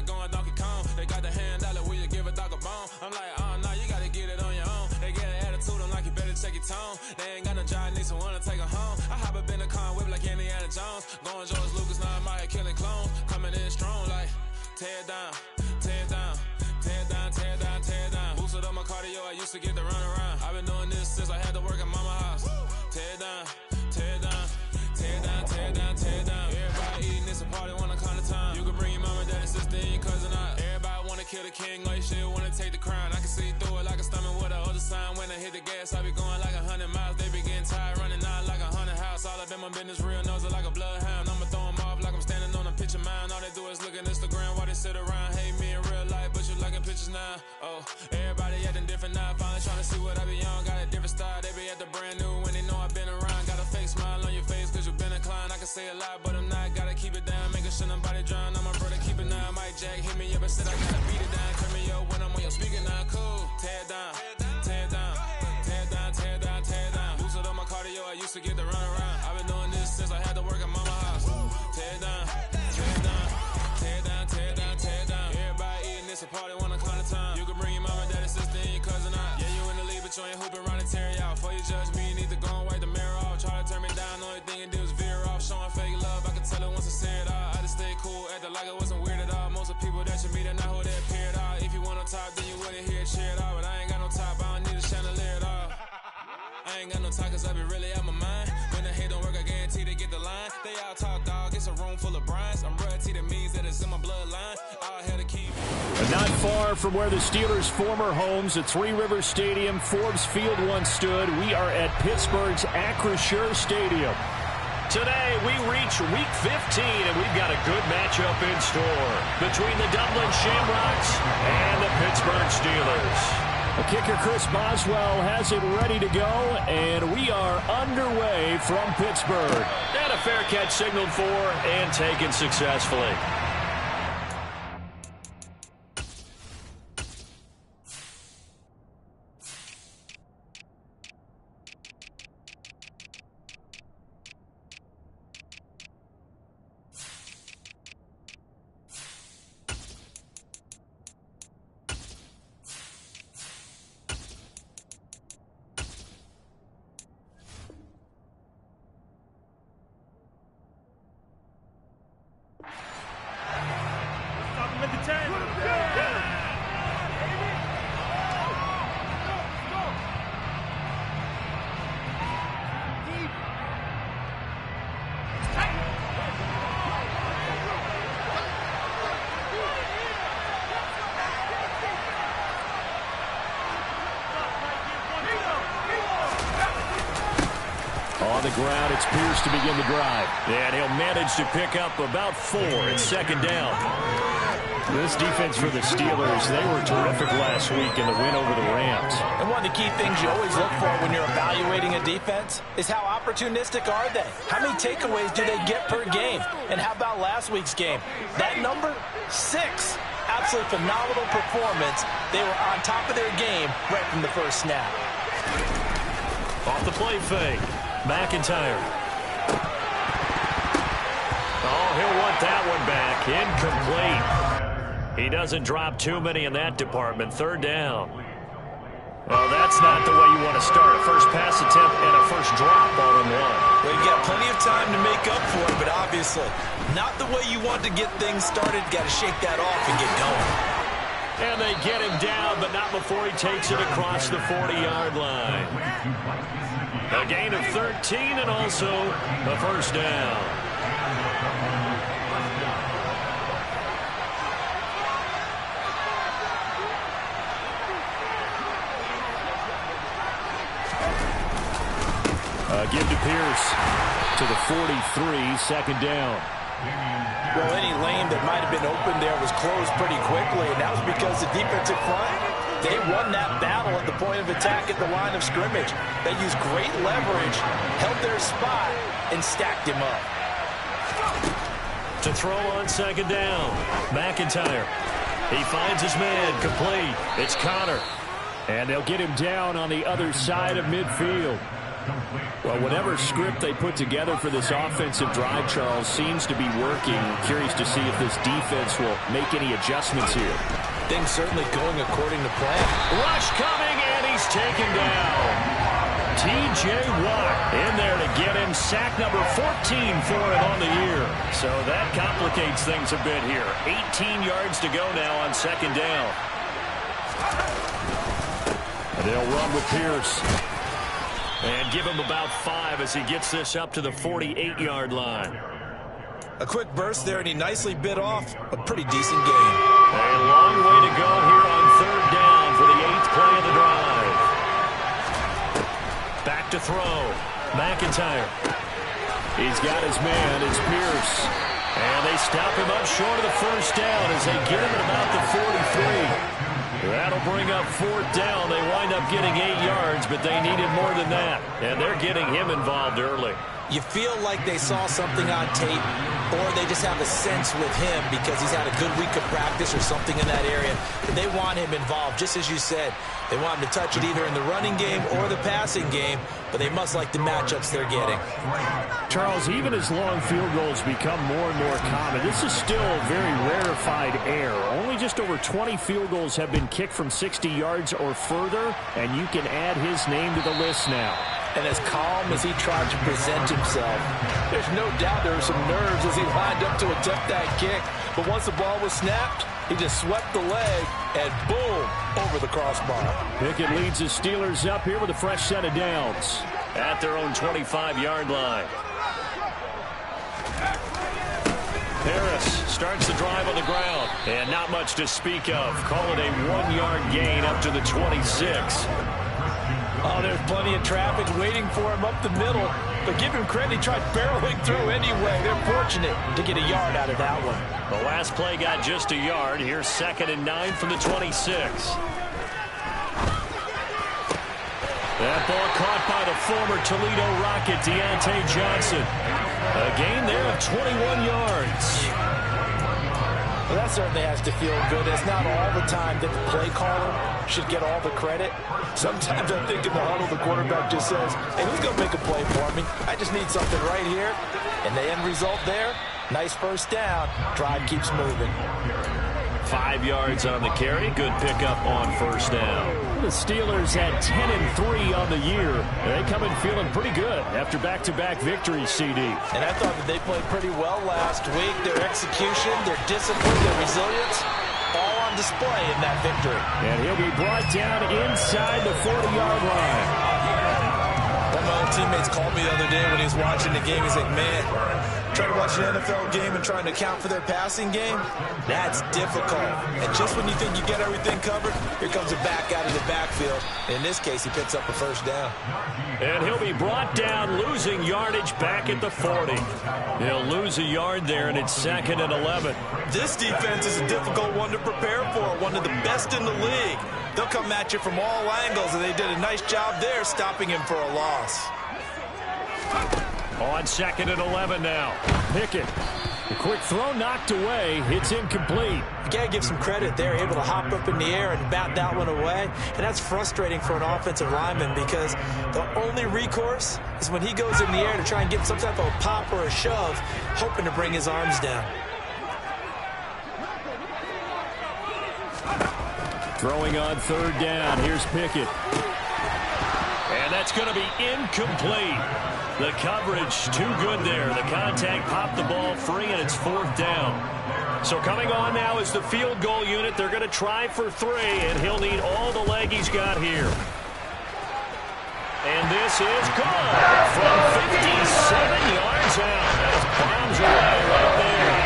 like going Donkey Kong. They got the hand dollar, will you give a dog a bone? I'm like, oh, no, you gotta get it on your own. They get an attitude, I'm like, you better check your tone. They ain't got no job, need someone to take her home. I hop up in the car and whip like Indiana Jones. Going George Lucas, now I'm out here killing clones. Coming in strong like, tear down, tear down, tear down, tear down, tear down. Boosted up my cardio, I used to get to run around. I've been doing this since I had to work at mama house. Tear down, tear down, tear down, tear down, tear down. Everybody eating this a party, wanna kind of time. You can bring your mama, daddy, sister, and your cousin out. Everybody wanna kill the king, like shit, wanna take the crown. I can see through it like a stomach with a other sign. When I hit the gas, I be going like 100 miles. They be getting tired, running out like 100 house. All up in my business, real nose it like a bloodhound. I'ma throw them off like I'm standing on a picture mound. All they do is look at Instagram while they sit around. Hate me in real life, but you liking pictures now. Oh, everybody acting different now. Finally trying to see what I be on. Got a different style, they be at the brand new when they know I've been around. Got a fake smile on your face cause you been inclined. I can say a lot, but I'm not. Gotta keep it down, making sure nobody drown. I'm my brother, keep it down. Mike Jack hit me up and said I gotta beat it down. Turn me up when I'm on your speaker now. Cool, tear down, tear down, tear down, tear down, tear down. Boosted up my cardio, I used to get to run around. I've been doing this since I had to work at mama house. Tear down, tear down, tear down, tear down, tear down. Everybody eating this a party, wanna kind of time. You can bring your mama, daddy, sister, and your cousin out. Yeah, you in the league, but you ain't hooping around and tear out. Before you judge me, you need to go and wipe the mirror off. Try to turn me down, only thing you do is veer off. Showing fake love, I can tell it once I say it all. I just stay cool, acting like it wasn't weird at all. Most of the people that you meet are not who they appear at all. If you want on top, then you wouldn't hear it cheer at all. But I ain't got no top, I don't need a chandelier at all. I ain't got no talk cause I be really out my mind. When the hate don't work, I guarantee they get the line. They all talk dog, it's a room full of brines. I'm royalty, that means that it's in my bloodline. All hell to keep. Not far from where the Steelers' former homes at Three Rivers Stadium, Forbes Field once stood, we are at Pittsburgh's Acrisure Stadium. Today, we reach Week 15, and we've got a good matchup in store between the Dublin Shamrocks and the Pittsburgh Steelers. The kicker, Chris Boswell, has it ready to go, and we are underway from Pittsburgh. And a fair catch signaled for and taken successfully. On the ground, it's Pierce to begin the drive. And he'll manage to pick up about 4 at second down. This defense for the Steelers, they were terrific last week in the win over the Rams. And one of the key things you always look for when you're evaluating a defense is how opportunistic are they? How many takeaways do they get per game? And how about last week's game? That number, 6. Absolutely phenomenal performance. They were on top of their game right from the first snap. Off the play fake. McIntyre. Oh, he'll want that one back. Incomplete. He doesn't drop too many in that department. Third down. Well, that's not the way you want to start. A first pass attempt and a first drop all in one. Well, you've got plenty of time to make up for it, but obviously not the way you want to get things started. Got to shake that off and get going. And they get him down, but not before he takes it across the 40-yard line. A gain of 13 and also a first down. Give to Pierce to the 43, second down. Well, any lane that might have been open there was closed pretty quickly, and that was because the defensive front, they won that battle at the point of attack at the line of scrimmage. They used great leverage, held their spot, and stacked him up. To throw on second down, McIntyre. He finds his man, complete. It's Connor. And they'll get him down on the other side of midfield. Well, whatever script they put together for this offensive drive, Charles, seems to be working. Curious to see if this defense will make any adjustments here. Things certainly going according to plan. Rush coming, and he's taken down. T.J. Watt in there to get him sack number 14 for him on the year. So that complicates things a bit here. 18 yards to go now on second down. And they'll run with Pierce. And give him about 5 as he gets this up to the 48-yard line. A quick burst there, and he nicely bit off a pretty decent gain. A long way to go here on third down for the 8th play of the drive. Back to throw. McIntyre. He's got his man. It's Pierce. And they stop him up short of the first down as they get him at about the 43. That'll bring up fourth down. They wind up getting 8 yards, but they needed more than that. And they're getting him involved early. You feel like they saw something on tape, or they just have a sense with him because he's had a good week of practice or something in that area. They want him involved, just as you said. They want him to touch it either in the running game or the passing game, but they must like the matchups they're getting. Charles, even as long field goals become more and more common, this is still very rarefied air. Only just over 20 field goals have been kicked from 60 yards or further, and you can add his name to the list now. And as calm as he tried to present himself, there's no doubt there were some nerves as he lined up to attempt that kick. But once the ball was snapped, he just swept the leg and boom, over the crossbar. Pickett leads the Steelers up here with a fresh set of downs at their own 25-yard line. Harris starts the drive on the ground, and not much to speak of. Call it a 1-yard gain up to the 26. Oh, there's plenty of traffic waiting for him up the middle. But give him credit, he tried barreling through anyway. They're fortunate to get a yard out of that one. The last play got just a yard. Here's 2nd and 9 from the 26. That ball caught by the former Toledo Rocket, Deontay Johnson. A gain there of 21 yards. Well, that certainly has to feel good. It's not all the time that the play caller should get all the credit. Sometimes I think in the huddle, the quarterback just says, hey, who's going to make a play for me? I just need something right here. And the end result there, nice first down. Drive keeps moving. 5 yards on the carry. Good pickup on first down. The Steelers had 10 and 3 on the year. They come in feeling pretty good after back-to-back victories, CD. And I thought that they played pretty well last week. Their execution, their discipline, their resilience, all on display in that victory. And he'll be brought down inside the 40-yard line. One of my old teammates called me the other day when he was watching the game. He's like, man, trying to watch an NFL game and trying to account for their passing game, that's difficult. And just when you think you get everything covered, here comes a back out of the backfield. In this case, he picks up a first down. And he'll be brought down, losing yardage back at the 40. He'll lose a yard there, and it's 2nd and 11. This defense is a difficult one to prepare for, one of the best in the league. They'll come at you from all angles, and they did a nice job there stopping him for a loss. On 2nd and 11 now. Pickett. The quick throw knocked away. It's incomplete. You got to give some credit. They're able to hop up in the air and bat that one away. And that's frustrating for an offensive lineman because the only recourse is when he goes in the air to try and get some type of a pop or a shove, hoping to bring his arms down. Throwing on third down. Here's Pickett. And that's going to be incomplete. The coverage too good there. The contact popped the ball free, and it's 4th down. So coming on now is the field goal unit. They're going to try for 3, and he'll need all the leg he's got here. And this is good from 57 yards out. That's bombs away right there.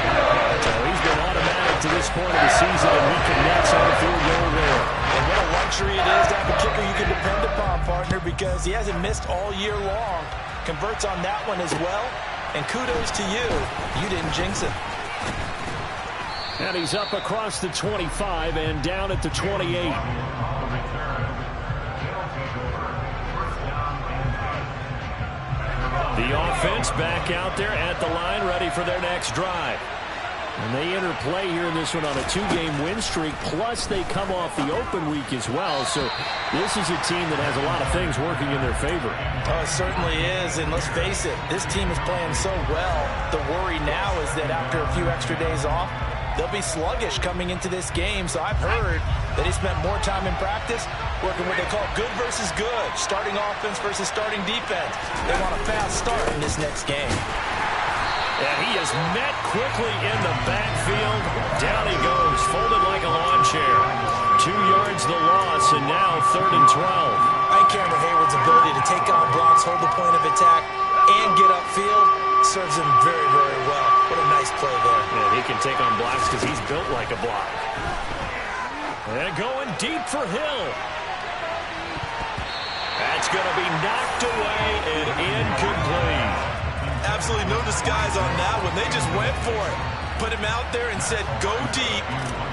So he's been automatic to this point of the season, and he connects on the field goal there. And what a luxury it is to have a kicker you can depend upon, partner, because he hasn't missed all year long. Converts on that one as well. And kudos to you. You didn't jinx it. And he's up across the 25 and down at the 28. The offense back out there at the line, ready for their next drive. And they enter play here in this one on a 2-game win streak, plus they come off the open week as well. So this is a team that has a lot of things working in their favor. Oh, it certainly is, and let's face it, this team is playing so well. The worry now is that after a few extra days off, they'll be sluggish coming into this game. So I've heard that he spent more time in practice working what they call good versus good, starting offense versus starting defense. They want a fast start in this next game. And he is met quickly in the backfield. Down he goes, folded like a lawn chair. 2 yards the loss, and now 3rd and 12. I think Cameron Hayward's ability to take on blocks, hold the point of attack, and get upfield serves him very, very well. What a nice play there. And he can take on blocks because he's built like a block. And going deep for Hill. That's going to be knocked away and incomplete. Absolutely no disguise on that one. They just went for it. Put him out there and said, go deep.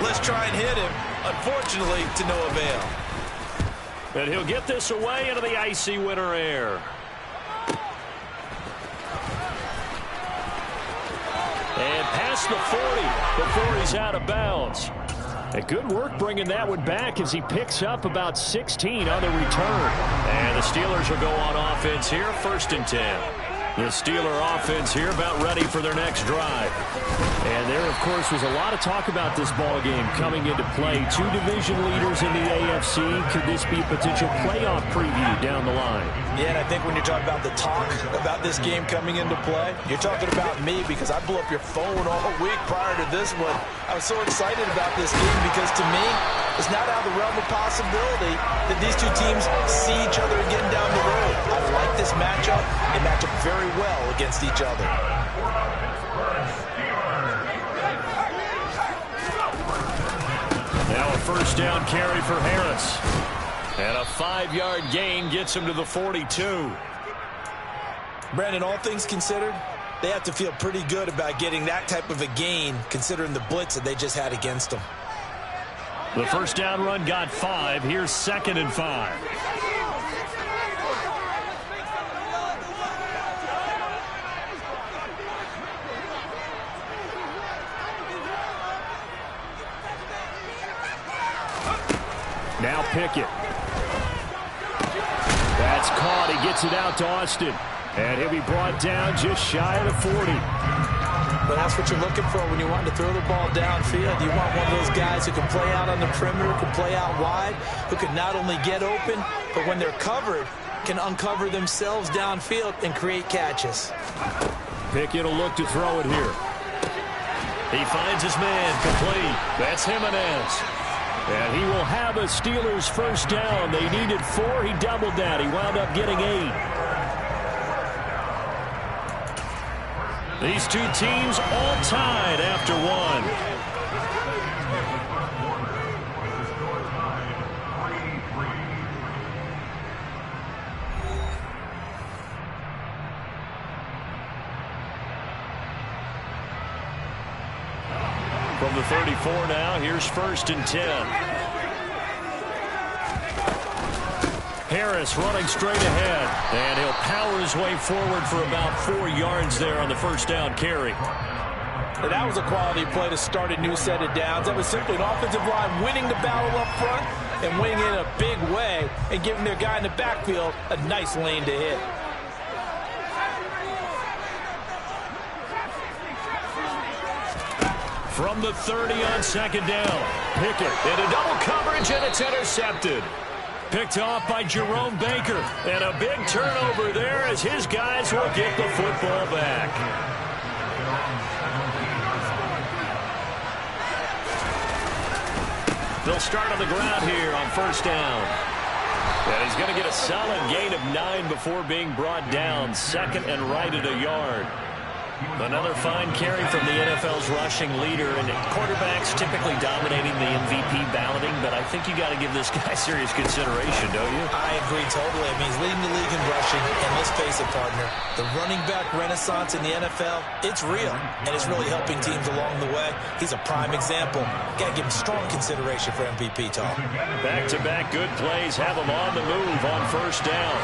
Let's try and hit him. Unfortunately, to no avail. And he'll get this away into the icy winter air. And past the 40 before he's out of bounds. And good work bringing that one back as he picks up about 16 on the return. And the Steelers will go on offense here, 1st and 10. The Steeler offense here about ready for their next drive. And there, of course, was a lot of talk about this ball game coming into play. 2 division leaders in the AFC. Could this be a potential playoff preview down the line? Yeah, and I think when you're talking about the talk about this game coming into play, you're talking about me because I blew up your phone all week prior to this one. I was so excited about this game because, to me, it's not out of the realm of possibility that these 2 teams see each other again down the road. I like this matchup. They match up very well against each other. Now a 1st down carry for Harris. And a 5-yard gain gets him to the 42. Brandon, all things considered, they have to feel pretty good about getting that type of a gain considering the blitz that they just had against them. The 1st down run got 5. Here's 2nd and 5. Now Pickett. That's caught. He gets it out to Austin. And he'll be brought down just shy of the 40. But that's what you're looking for when you want to throw the ball downfield. You want one of those guys who can play out on the perimeter, can play out wide, who can not only get open, but when they're covered, can uncover themselves downfield and create catches. Pickett will look to throw it here. He finds his man complete. That's Jimenez. And he will have a Steelers 1st down. They needed 4. He doubled that. He wound up getting 8. These 2 teams all tied after 1. From the 34 now, here's 1st and 10. Harris running straight ahead, and he'll power his way forward for about 4 yards there on the 1st down carry. And that was a quality play to start a new set of downs. That was simply an offensive line winning the battle up front and winning it in a big way and giving their guy in the backfield a nice lane to hit. From the 30 on 2nd down, Pickett into double coverage, and it's intercepted. Picked off by Jerome Baker. And a big turnover there as his guys will get the football back. They'll start on the ground here on 1st down. And he's going to get a solid gain of 9 before being brought down. 2nd and right at a yard. Another fine carry from the NFL's rushing leader, and quarterbacks typically dominating the MVP balloting, but I think you got to give this guy serious consideration, don't you? I agree totally. I mean, he's leading the league in rushing, and let's face it, partner, the running back renaissance in the NFL, it's real, and it's really helping teams along the way. He's a prime example. Got to give him strong consideration for MVP talk. Back-to-back good plays have him on the move on 1st down.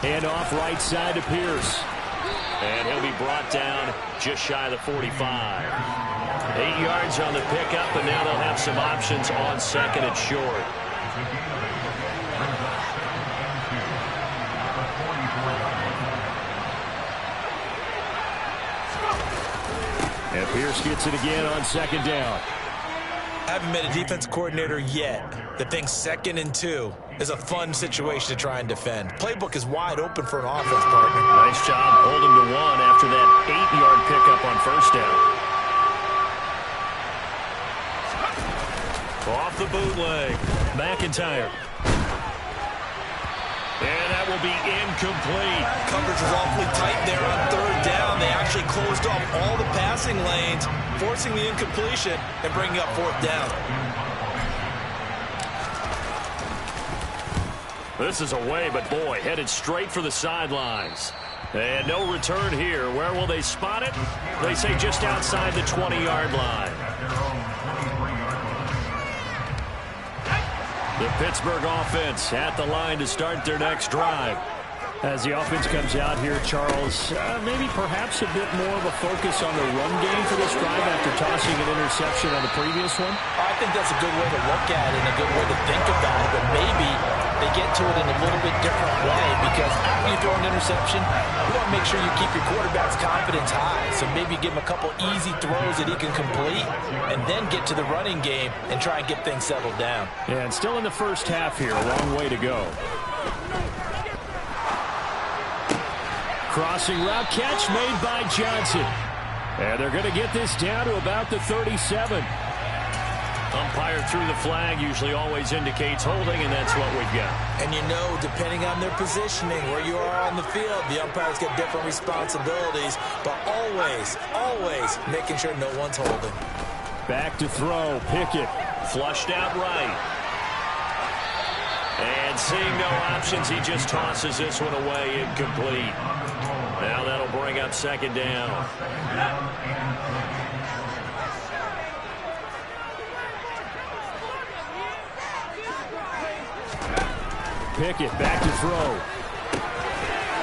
Hand off right side to Pierce. And he'll be brought down just shy of the 45. 8 yards on the pickup, and now they'll have some options on second and short. And Pierce gets it again on second down. Haven't met a defense coordinator yet that thinks 2nd and 2 is a fun situation to try and defend. Playbook is wide open for an offense, partner. Nice job holding to 1 after that 8-yard pickup on first down. Off the bootleg. McIntyre. And that will be incomplete. Coverage was awfully tight there on 3rd down. They actually closed off all the passing lanes, forcing the incompletion and bringing up 4th down. This is away, but boy, headed straight for the sidelines. And no return here. Where will they spot it? They say just outside the 20-yard line. The Pittsburgh offense at the line to start their next drive. As the offense comes out here, Charles, maybe perhaps a bit more of a focus on the run game for this drive after tossing an interception on the previous one? I think that's a good way to look at it and a good way to think about it, but maybe they get to it in a little bit different way because after you throw an interception, you want to make sure you keep your quarterback's confidence high. So maybe give him a couple easy throws that he can complete and then get to the running game and try and get things settled down. Yeah, and still in the first half here, a long way to go. Crossing route catch made by Johnson. And they're going to get this down to about the 37. Umpire threw the flag, usually always indicates holding, and that's what we've got. And you know, depending on their positioning, where you are on the field, the umpires get different responsibilities, but always, always making sure no one's holding. Back to throw, Pickett, flushed out right. And seeing no options, he just tosses this one away, incomplete. Now that'll bring up second down. Pickett back to throw.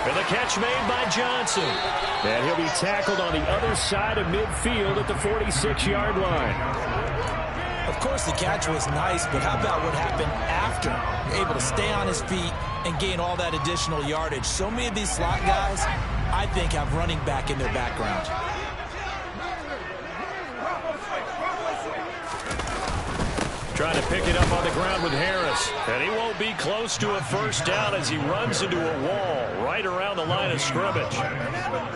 And the catch made by Johnson. And he'll be tackled on the other side of midfield at the 46-yard line. Of course, the catch was nice, but how about what happened after? You're able to stay on his feet and gain all that additional yardage. So many of these slot guys, I think, have running back in their background. Trying to pick it up on the ground with Harris. And he won't be close to a first down as he runs into a wall right around the line of scrimmage.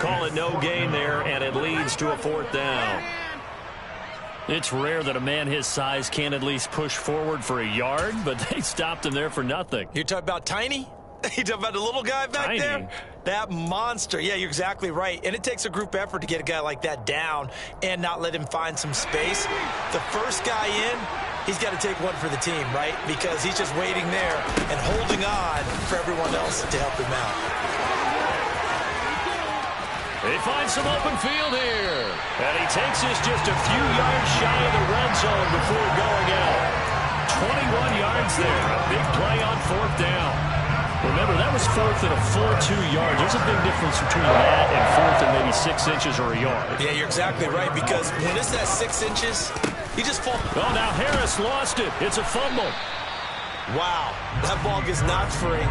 Call it no gain there, and it leads to a 4th down. It's rare that a man his size can't at least push forward for a yard, but they stopped him there for nothing. You're talking about Tiny? You talking about the little guy back there? That monster. Yeah, you're exactly right. And it takes a group effort to get a guy like that down and not let him find some space. The first guy in, he's got to take one for the team, right? Because he's just waiting there and holding on for everyone else to help him out. They find some open field here. And he takes this just a few yards shy of the red zone before going out. 21 yards there. A big play on 4th down. Remember, that was 4th and a full 2 yards. There's a big difference between that and 4th and maybe 6 inches or a yard. Yeah, you're exactly right, because when it's at 6 inches, you just fall. Oh, now Harris lost it. It's a fumble. Wow, that ball gets knocked free,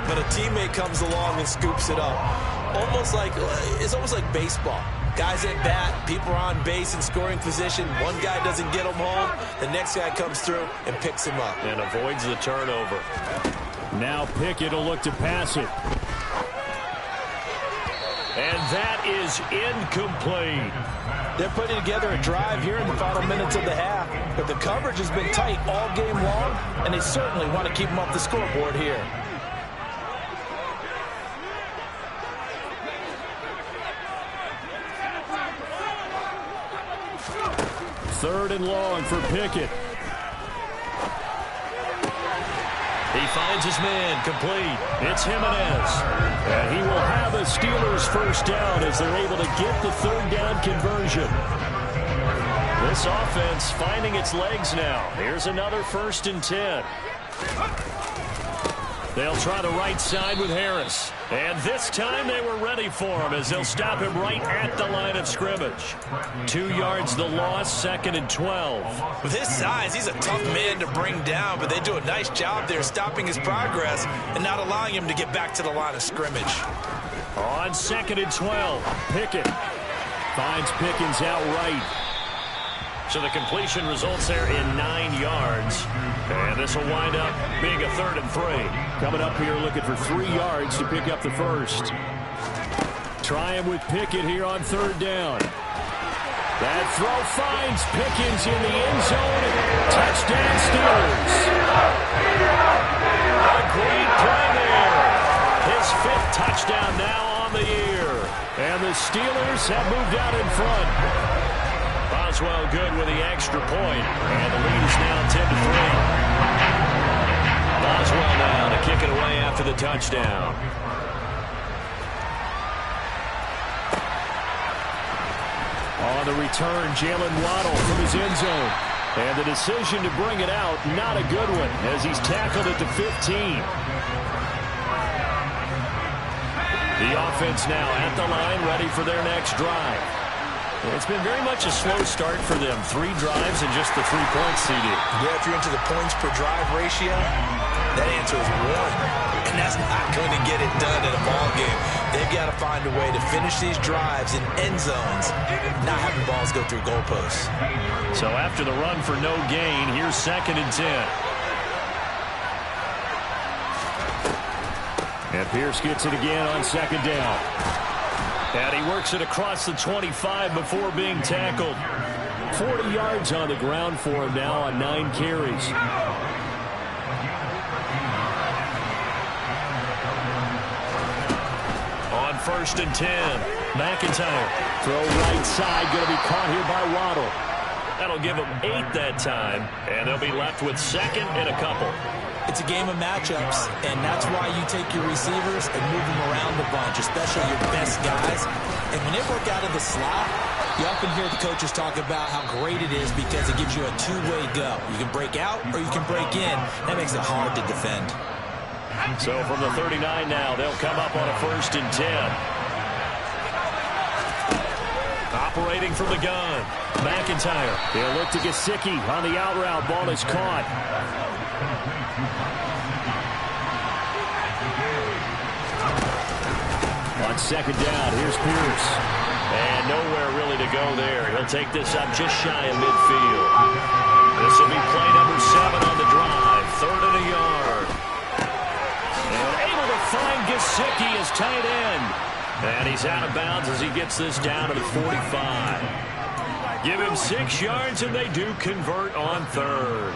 but a teammate comes along and scoops it up. It's almost like baseball. Guys at bat, people are on base in scoring position. One guy doesn't get him home, the next guy comes through and picks him up. And avoids the turnover. Now Pickett will look to pass it. And that is incomplete. They're putting together a drive here in the final minutes of the half, but the coverage has been tight all game long, and they certainly want to keep them off the scoreboard here. Third and long for Pickett. He finds his man, complete. It's Jimenez. And he will have a Steelers first down as they're able to get the 3rd down conversion. This offense finding its legs now. Here's another 1st and 10. They'll try the right side with Harris. And this time they were ready for him as they'll stop him right at the line of scrimmage. 2 yards the loss, 2nd and 12. With his size, he's a tough man to bring down, but they do a nice job there stopping his progress and not allowing him to get back to the line of scrimmage. On 2nd and 12, Pickett finds Pickens outright. So the completion results there in 9 yards. And this will wind up being a 3rd and 3. Coming up here looking for 3 yards to pick up the first. Trying with Pickett here on 3rd down. That throw finds Pickens in the end zone. Touchdown Steelers. A great play there. His 5th touchdown now on the year. And the Steelers have moved out in front. Boswell good with the extra point. And the lead is now 10-3. Boswell now to kick it away after the touchdown. On the return, Jalen Waddle from his end zone. And the decision to bring it out, not a good one, as he's tackled at the 15. The offense now at the line, ready for their next drive. It's been very much a slow start for them. 3 drives and just the 3 points, CD. Yeah, if you're into the points per drive ratio, that answer is 1. And that's not going to get it done in a ball game. They've got to find a way to finish these drives in end zones, not having balls go through goalposts. So after the run for no gain, here's 2nd and 10. And Pierce gets it again on 2nd down. And he works it across the 25 before being tackled. 40 yards on the ground for him now on 9 carries. On 1st and 10, McIntyre. Throw right side, going to be caught here by Waddle. That'll give them 8 that time, and they'll be left with 2nd and a couple. It's a game of matchups, and that's why you take your receivers and move them around a bunch, especially your best guys. And when they work out of the slot, you often hear the coaches talk about how great it is because it gives you a 2-way go. You can break out or you can break in. That makes it hard to defend. So from the 39 now, they'll come up on a 1st and 10. Operating from the gun, McIntyre. They'll look to Gesicki on the out route. Ball is caught. On 2nd down, here's Pierce. And nowhere really to go there. He'll take this up just shy of midfield. This will be play number 7 on the drive. 3rd and a yard. And able to find Gesicki as tight end. And he's out of bounds as he gets this down to the 45. Give him 6 yards, and they do convert on 3rd.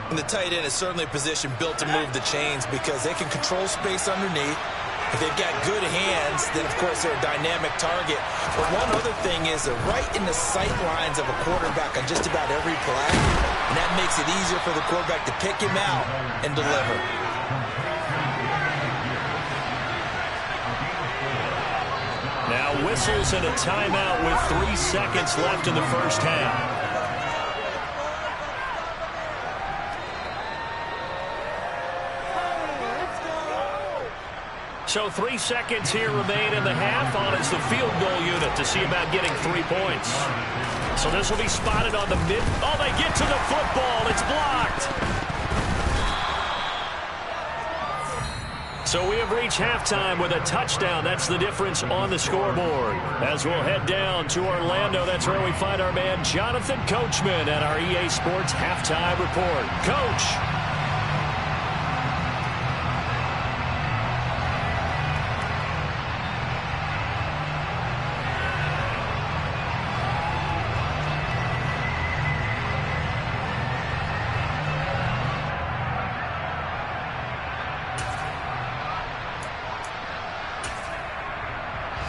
And the tight end is certainly a position built to move the chains because they can control space underneath. If they've got good hands, then, of course, they're a dynamic target. But one other thing is they're right in the sight lines of a quarterback on just about every play. And that makes it easier for the quarterback to pick him out and deliver. Now whistles and a timeout with 3 seconds left in the first half. So 3 seconds here remain in the half. On is the field goal unit to see about getting 3 points. So this will be spotted on the mid. Oh, they get to the football. It's blocked. So we have reached halftime with a touchdown. That's the difference on the scoreboard. As we'll head down to Orlando, that's where we find our man Jonathan Coachman at our EA Sports Halftime Report. Coach.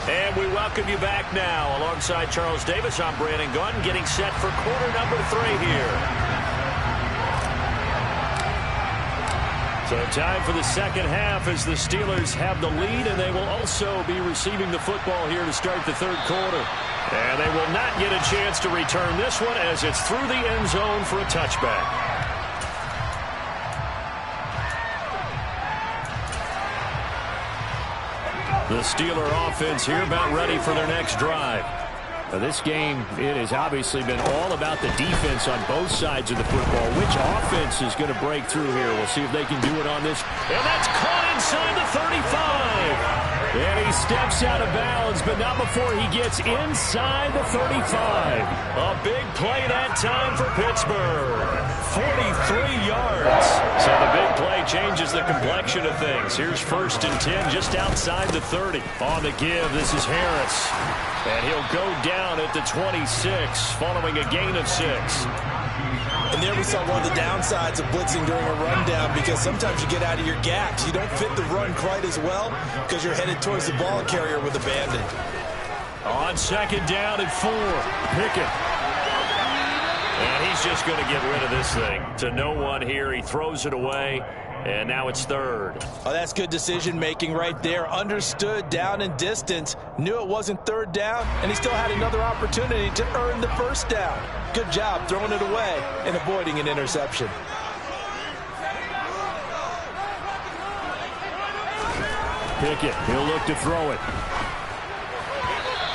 And we welcome you back now. Alongside Charles Davis, I'm Brandon Gaudin, getting set for quarter number 3 here. So time for the second half as the Steelers have the lead, and they will also be receiving the football here to start the 3rd quarter. And they will not get a chance to return this one as it's through the end zone for a touchback. The Steeler offense here about ready for their next drive. Now this game, it has obviously been all about the defense on both sides of the football. Which offense is going to break through here? We'll see if they can do it on this. And that's caught inside the 35. And he steps out of bounds, but not before he gets inside the 35. A big play that time for Pittsburgh. 43 yards. So the big play changes the complexion of things. Here's 1st and 10 just outside the 30. On the give, this is Harris. And he'll go down at the 26 following a gain of 6. And there we saw one of the downsides of blitzing during a rundown, because sometimes you get out of your gaps. You don't fit the run quite as well because you're headed towards the ball carrier with abandon. On 2nd down and 4, Pickett. And he's just going to get rid of this thing. To no one here. He throws it away. And now it's 3rd. Oh, that's good decision-making right there. Understood down and distance. Knew it wasn't 3rd down, and he still had another opportunity to earn the 1st down. Good job throwing it away and avoiding an interception. Pickett, he'll look to throw it.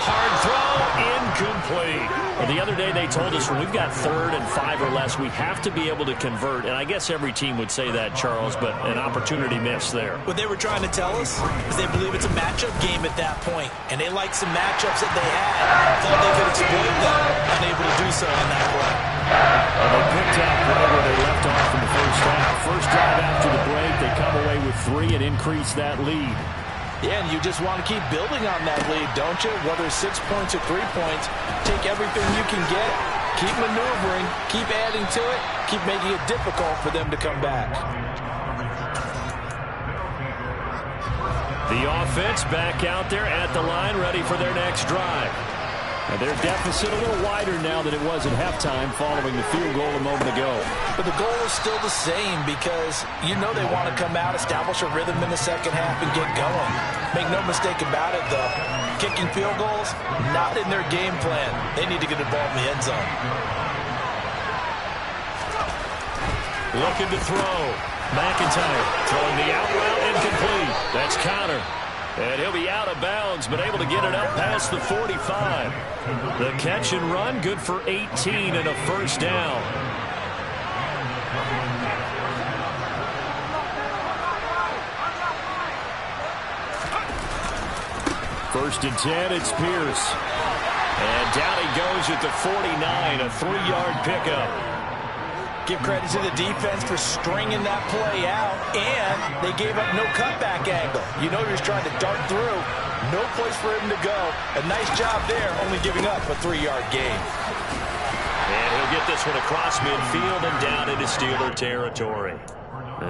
Hard throw, incomplete. Well, the other day they told us when we've got 3rd and 5 or less, we have to be able to convert. And I guess every team would say that, Charles, but an opportunity missed there. What they were trying to tell us is they believe it's a matchup game at that point, and they like some matchups that they had. Thought they could exploit them, unable to do so on that play. And they picked up right where they left off in the 1st half. First drive after the break, they come away with 3 and increase that lead. Yeah, and you just want to keep building on that lead, don't you? Whether it's 6 points or 3 points, take everything you can get, keep maneuvering, keep adding to it, keep making it difficult for them to come back. The offense back out there at the line, ready for their next drive. And their deficit a little wider now than it was at halftime following the field goal a moment ago. But the goal is still the same, because you know they want to come out, establish a rhythm in the 2nd half, and get going. Make no mistake about it, though. Kicking field goals, not in their game plan. They need to get the ball in the end zone. Looking to throw. McIntyre throwing the out route, incomplete. That's Connor. And he'll be out of bounds, but able to get it up past the 45. The catch and run, good for 18 and a 1st down. First and 10, it's Pierce. And down he goes at the 49, a 3-yard pickup. Give credit to the defense for stringing that play out, and they gave up no cutback angle. You know he was trying to dart through. No place for him to go. A nice job there, only giving up a 3-yard gain. And he'll get this one across midfield and down into Steeler territory.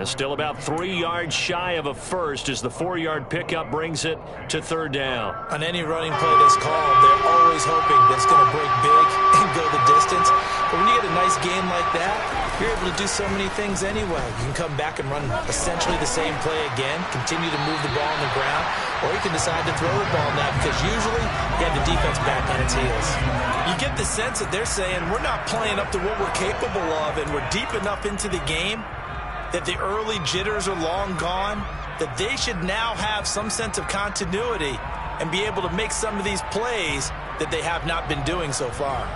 Still about 3 yards shy of a first as the 4-yard pickup brings it to 3rd down. On any running play that's called, they're always hoping that it's going to break big and go the distance. But when you get a nice game like that, you're able to do so many things anyway. You can come back and run essentially the same play again, continue to move the ball on the ground, or you can decide to throw the ball now, because usually you have the defense back on its heels. You get the sense that they're saying we're not playing up to what we're capable of, and we're deep enough into the game that the early jitters are long gone, that they should now have some sense of continuity and be able to make some of these plays that they have not been doing so far.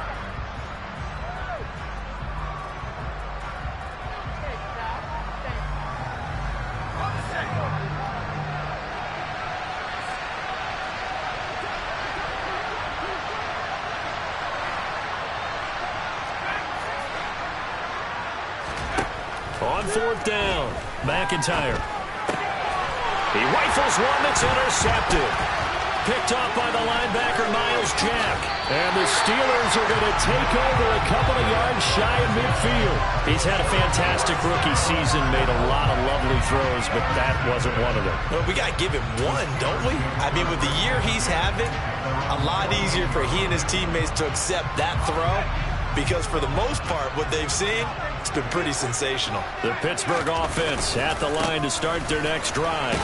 On 4th down, McIntyre. He rifles one that's intercepted. Picked off by the linebacker, Miles Jack. And the Steelers are going to take over a couple of yards shy of midfield. He's had a fantastic rookie season, made a lot of lovely throws, but that wasn't one of them. Well, we got to give him one, don't we? I mean, with the year he's having, a lot easier for he and his teammates to accept that throw, because for the most part, what they've seen, it's been pretty sensational. The Pittsburgh offense at the line to start their next drive.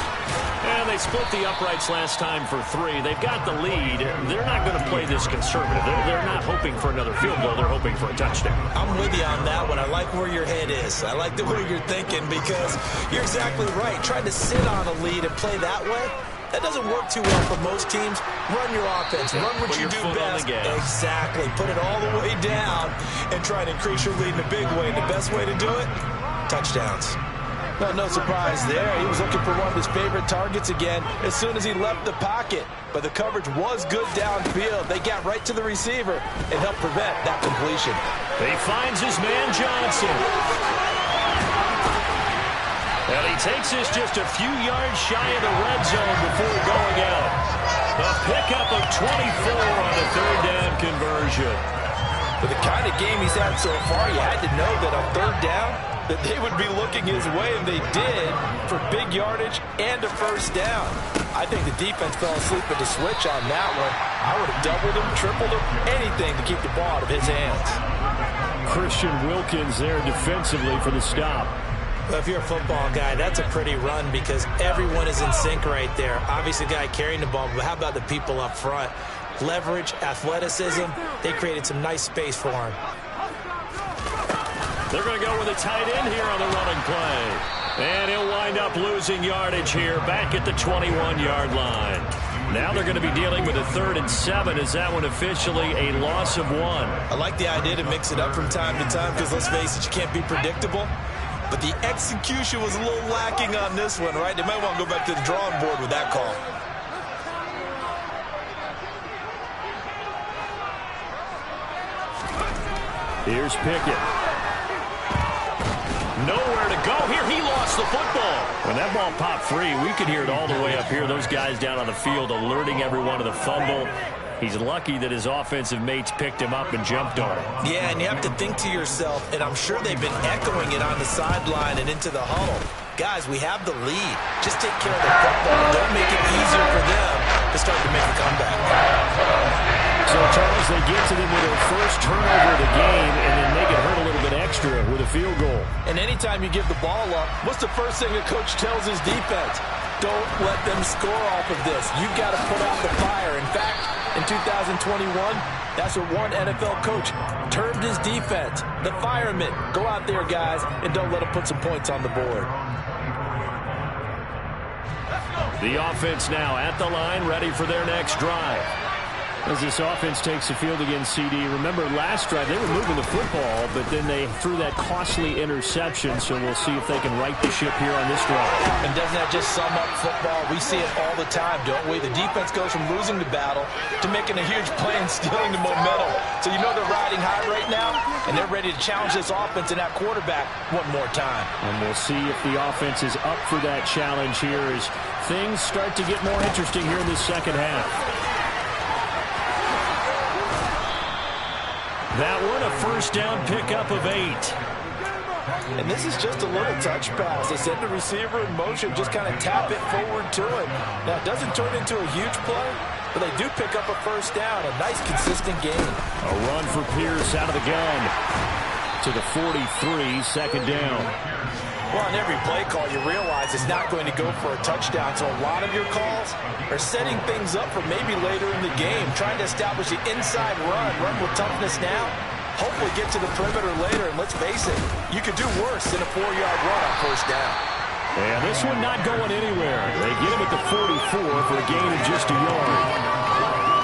And they split the uprights last time for 3. They've got the lead. They're not going to play this conservative. They're not hoping for another field goal. They're hoping for a touchdown. I'm with you on that one. I like where your head is. I like the way you're thinking, because you're exactly right. Trying to sit on a lead and play that way, That doesn't work too well for most teams. Run your offense. Run what you do best. Exactly. Put it all the way down and try to increase your lead in a big way. And the best way to do it? Touchdowns. No surprise there. He was looking for one of his favorite targets again as soon as he left the pocket. But the coverage was good downfield. They got right to the receiver and helped prevent that completion. He finds his man Johnson. And he takes this just a few yards shy of the red zone before going out. A pickup of 24 on the third down conversion. For the kind of game he's had so far, you had to know that on third down, that they would be looking his way, and they did, for big yardage and a first down. I think the defense fell asleep at the switch on that one. I would have doubled him, tripled him, anything to keep the ball out of his hands. Christian Wilkins there defensively for the stop. Well, if you're a football guy, that's a pretty run because everyone is in sync right there. Obviously, the guy carrying the ball, but how about the people up front? Leverage, athleticism, they created some nice space for him. They're going to go with a tight end here on the running play. And he'll wind up losing yardage here back at the 21-yard line. Now they're going to be dealing with a 3rd and 7. Is that one officially a loss of 1? I like the idea to mix it up from time to time because, let's face it, you can't be predictable. But the execution was a little lacking on this one, right? They might want to go back to the drawing board with that call. Here's Pickett. Nowhere to go here. He lost the football. When that ball popped free, we could hear it all the way up here. Those guys down on the field alerting everyone to the fumble. He's lucky that his offensive mates picked him up and jumped on him. Yeah, and you have to think to yourself, and I'm sure they've been echoing it on the sideline and into the huddle. Guys, we have the lead. Just take care of the football. Don't make it easier for them to start to make a comeback. So, Charles, they get to them with their first turnover of the game, and then they get hurt a little bit extra with a field goal. And anytime you give the ball up, what's the first thing a coach tells his defense? Don't let them score off of this. You've got to put out the fire. In fact, in 2021, that's what one NFL coach termed his defense. The firemen. Go out there, guys, and don't let them put some points on the board. The offense now at the line, ready for their next drive. As this offense takes the field against CD, remember last drive they were moving the football, but then they threw that costly interception, so we'll see if they can right the ship here on this drive. And doesn't that just sum up football? We see it all the time, don't we? The defense goes from losing the battle to making a huge play and stealing the momentum. So you know they're riding high right now, and they're ready to challenge this offense and that quarterback one more time. And we'll see if the offense is up for that challenge here as things start to get more interesting here in the second half. That one, a first down pickup of 8. And this is just a little touch pass. They send the receiver in motion, just kind of tap it forward to him. Now, it doesn't turn into a huge play, but they do pick up a first down. A nice, consistent gain. A run for Pierce out of the gun to the 43, second down. Well, on every play call, you realize it's not going to go for a touchdown. So a lot of your calls are setting things up for maybe later in the game, trying to establish the inside run with toughness now. Hopefully get to the perimeter later, and let's face it, you could do worse than a 4-yard run on first down. And this one not going anywhere. They get him at the 44 for a gain of just a yard.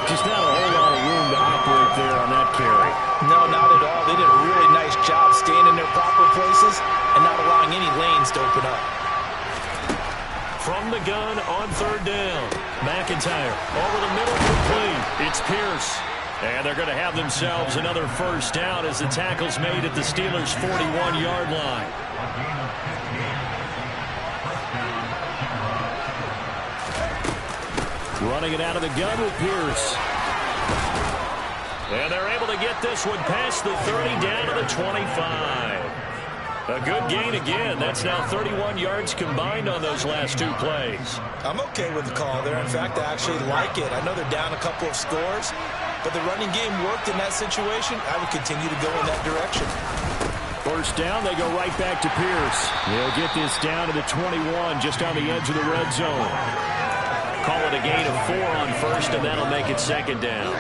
Just not a whole lot of room to operate there on that carry. No, not at all. They did a really nice job staying in their proper places and not allowing any lanes to open up. From the gun on third down, McIntyre over the middle complete. It's Pierce. And they're going to have themselves another first down as the tackle's made at the Steelers' 41-yard line. Running it out of the gun with Pierce. And they're able to get this one past the 30 down to the 25. A good gain again. That's now 31 yards combined on those last 2 plays. I'm okay with the call there. In fact, I actually like it. I know they're down a couple of scores, but the running game worked in that situation. I would continue to go in that direction. First down, they go right back to Pierce. They'll get this down to the 21, just on the edge of the red zone. Call it a gain of 4 on first, and that'll make it second down.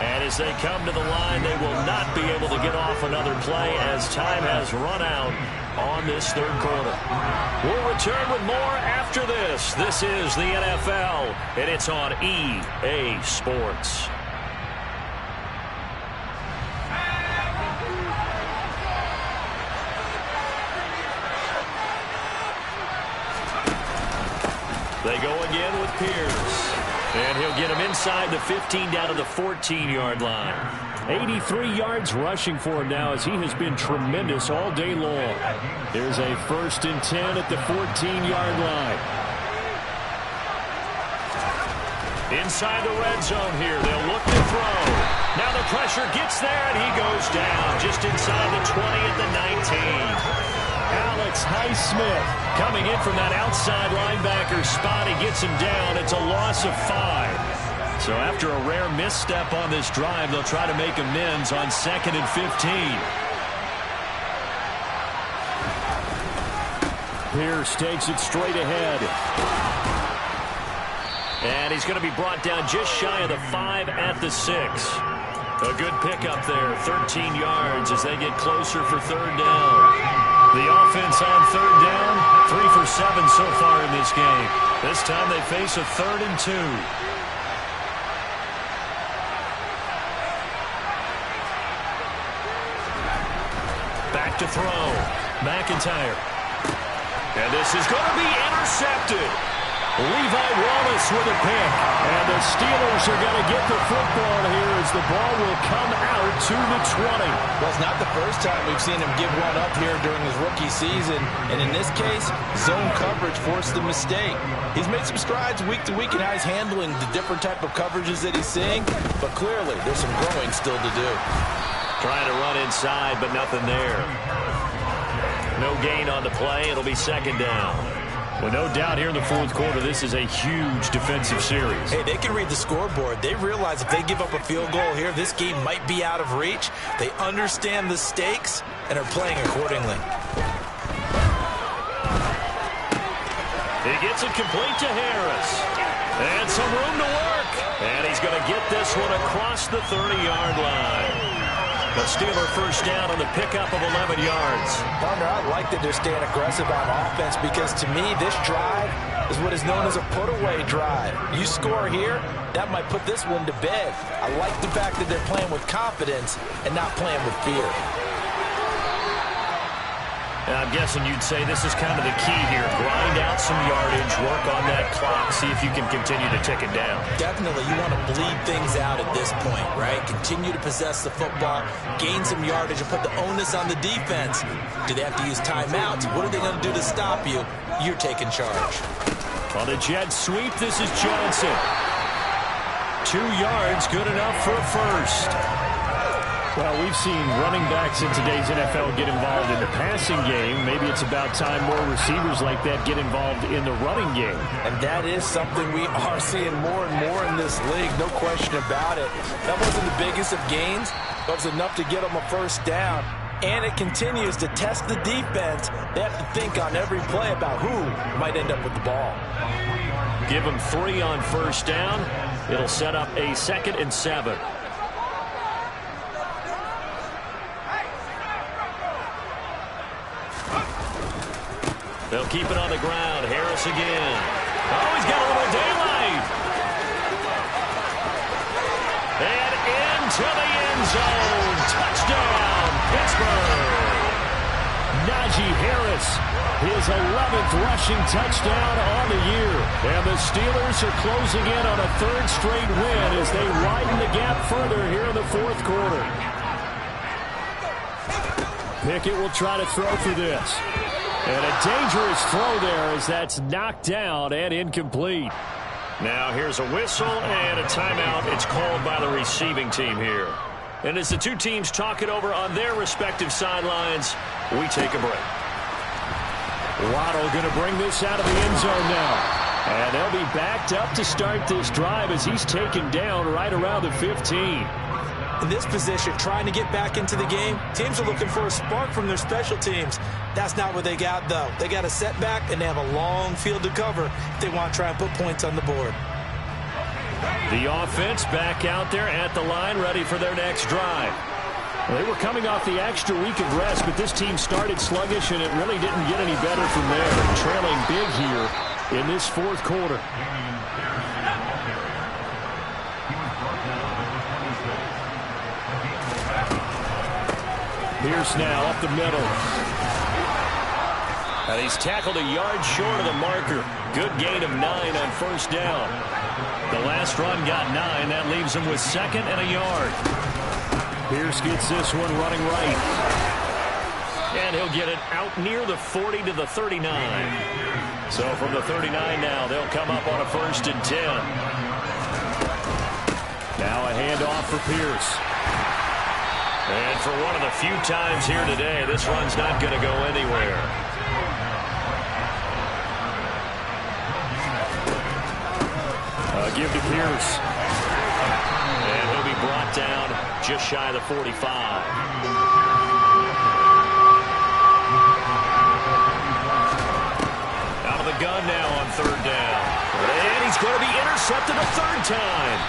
And as they come to the line, they will not be able to get off another play as time has run out on this third quarter. We'll return with more after this. This is the NFL, and it's on EA Sports. They go again with Pierce. And he'll get him inside the 15 down to the 14-yard line. 83 yards rushing for him now as he has been tremendous all day long. Here's a 1st and 10 at the 14-yard line. Inside the red zone here. They'll look to throw. Now the pressure gets there, and he goes down just inside the 20 at the 19. Alex Highsmith coming in from that outside linebacker spot. He gets him down. It's a loss of 5. So after a rare misstep on this drive, they'll try to make amends on 2nd and 15. Pierce takes it straight ahead. And he's going to be brought down just shy of the 5 at the 6. A good pickup there, 13 yards as they get closer for 3rd down. The offense on 3rd down, 3 for 7 so far in this game. This time they face a 3rd and 2. Back to throw. McIntyre. And this is going to be intercepted. Levi Wallace with a pick. And the Steelers are going to get the football here as the ball will come out to the 20. Well, it's not the first time we've seen him give one up here during his rookie season. And in this case, zone coverage forced the mistake. He's made some strides week to week in how he's handling the different type of coverages that he's seeing. But clearly, there's some growing still to do. Trying to run inside, but nothing there. No gain on the play. It'll be 2nd down. Well, no doubt here in the 4th quarter, this is a huge defensive series. Hey, they can read the scoreboard. They realize if they give up a field goal here, this game might be out of reach. They understand the stakes and are playing accordingly. He gets it complete to Harris. And some room to work. And he's going to get this one across the 30-yard line. The Steeler 1st down on the pickup of 11 yards. Partner, I like that they're staying aggressive on offense because to me, this drive is what is known as a put-away drive. You score here, that might put this one to bed. I like the fact that they're playing with confidence and not playing with fear. And I'm guessing you'd say this is kind of the key here. Grind out some yardage, work on that clock, see if you can continue to tick it down. Definitely. You want to bleed things out at this point, right? Continue to possess the football, gain some yardage, and put the onus on the defense. Do they have to use timeouts? What are they going to do to stop you? You're taking charge. On the jet sweep, this is Johnson. 2 yards, good enough for a 1st. Well, we've seen running backs in today's NFL get involved in the passing game. Maybe it's about time more receivers like that get involved in the running game. And that is something we are seeing more and more in this league, no question about it. That wasn't the biggest of gains, but it was enough to get them a 1st down. And it continues to test the defense. They have to think on every play about who might end up with the ball. Give them 3 on 1st down. It'll set up a 2nd and 7. They'll keep it on the ground. Harris again. Oh, he's got a little daylight. And into the end zone. Touchdown, Pittsburgh. Najee Harris, his 11th rushing touchdown on the year. And the Steelers are closing in on a 3rd straight win as they widen the gap further here in the 4th quarter. Pickett will try to throw for this. And a dangerous throw there as that's knocked down and incomplete. Now here's a whistle and a timeout. It's called by the receiving team here. And as the two teams talk it over on their respective sidelines, we take a break. Waddle going to bring this out of the end zone now. And they'll be backed up to start this drive as he's taken down right around the 15. In this position, trying to get back into the game, teams are looking for a spark from their special teams. That's not what they got, though. They got a setback, and they have a long field to cover if they want to try and put points on the board. The offense back out there at the line, ready for their next drive. Well, they were coming off the extra week of rest, but this team started sluggish, and it really didn't get any better from there. Trailing big here in this fourth quarter. Pierce now up the middle. And he's tackled a yard short of the marker. Good gain of 9 on first down. The last run got 9. That leaves him with 2nd and a yard. Pierce gets this one running right. And he'll get it out near the 40 to the 39. So from the 39 now, they'll come up on a 1st and 10. Now a handoff for Pierce. And for one of the few times here today, this run's not going to go anywhere. Give to Pierce. And he'll be brought down just shy of the 45. Out of the gun now on 3rd down. And he's going to be intercepted a 3rd time.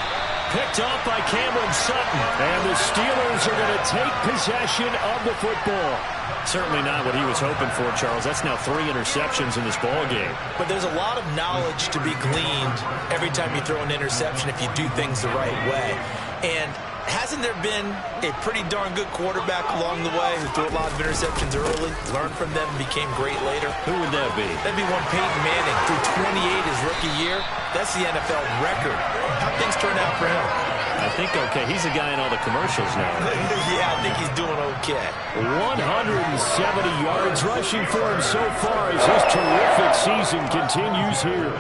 Picked off by Cameron Sutton. And the Steelers are going to take possession of the football. Certainly not what he was hoping for, Charles. That's now 3 interceptions in this ball game. But there's a lot of knowledge to be gleaned every time you throw an interception if you do things the right way. And hasn't there been a pretty darn good quarterback along the way who threw a lot of interceptions early, learned from them, and became great later? Who would that be? That'd be one Peyton Manning. Threw 28 his rookie year. That's the NFL record. How'd things turn out for him? I think okay. He's a guy in all the commercials now. Yeah, I think he's doing okay. 170 yards rushing for him so far as his terrific season continues here.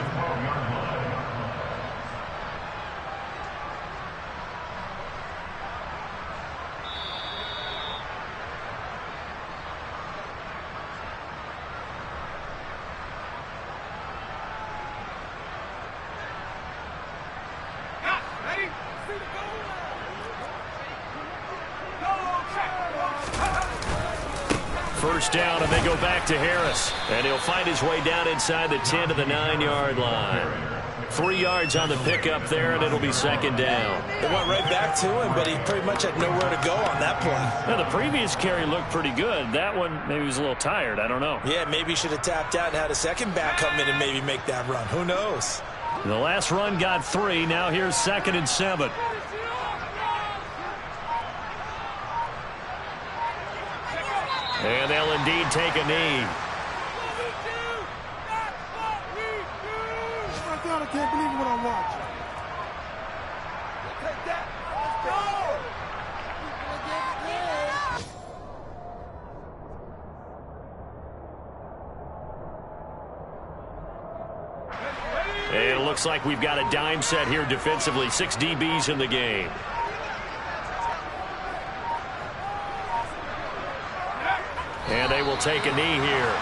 First down, and they go back to Harris. And he'll find his way down inside the 10 to the 9-yard line. 3 yards on the pickup there, and it'll be 2nd down. It went right back to him, but he pretty much had nowhere to go on that play. Now, the previous carry looked pretty good. That one, maybe he was a little tired. I don't know. Yeah, maybe he should have tapped out and had a second back come in and maybe make that run. Who knows? The last run got 3. Now here's 2nd and 7. And they'll indeed take a knee. I can't believe what I'm watching. Take that. And it looks like we've got a dime set here defensively. 6 DBs in the game. And they will take a knee here.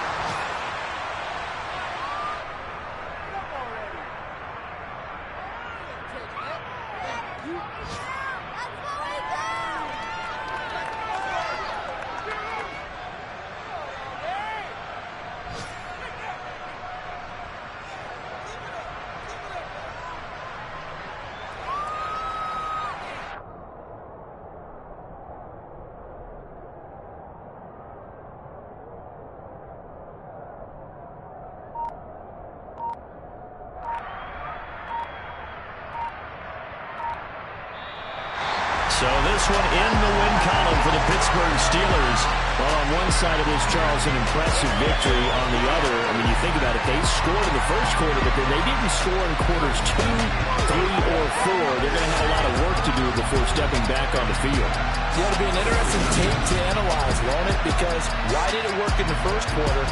So this one in the win column for the Pittsburgh Steelers. Well, on one side of this, Charles, an impressive victory. On the other, I mean, you think about it, they scored in the first quarter, but then they didn't score in quarters 2, 3, or 4. They're going to have a lot of work to do before stepping back on the field. Yeah, it'll be an interesting tape to analyze, won't it? Because why did it work in the first quarter,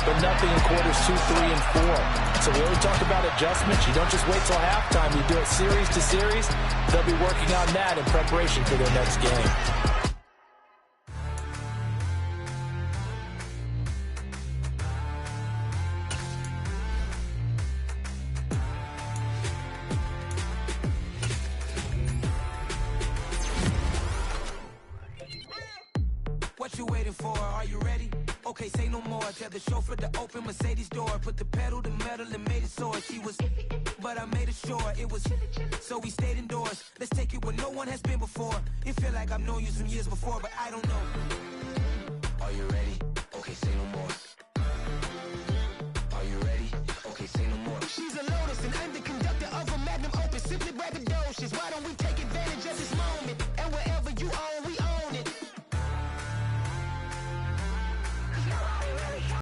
but nothing in quarters 2, 3, and 4? So we always talk about adjustments. You don't just wait till halftime. You do it series to series. They'll be working on that in preparation for their next game. What you waiting for? Are you ready? Okay. okay, say no more. Tell the chauffeur to open Mercedes door. Put the pedal to metal and made it soar. She was, but I made it sure it was. So we stayed indoors. Let's take it where no one has been before. It feel like I've known you some years before, but I don't know. Are you ready?